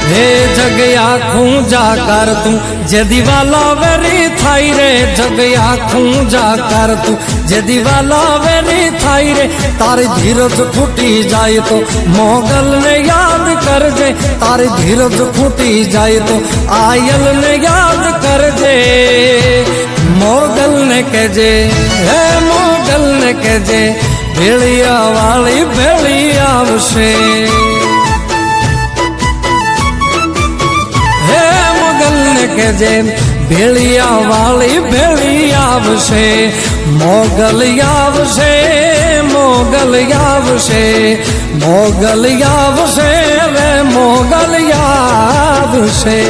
हे जगया खूंजा कर तू जे दीवाला very Thai रे जगया खूंजा कर तू जे दीवाला वेरी थाई रे तारी धीरज फूटी जाए तो मोगल ने याद कर जे तारी धीरज फूटी जाए तो आयल ने याद कर जे मोगल ने कहे हे मोगल ने कहे भेड़िया वाली भेड़िया आवशे जे भेड़िया वाली भेड़िया आवशे मोगल आवशे मोगल आवशे मोगल आवशे रे मोगल आवशे।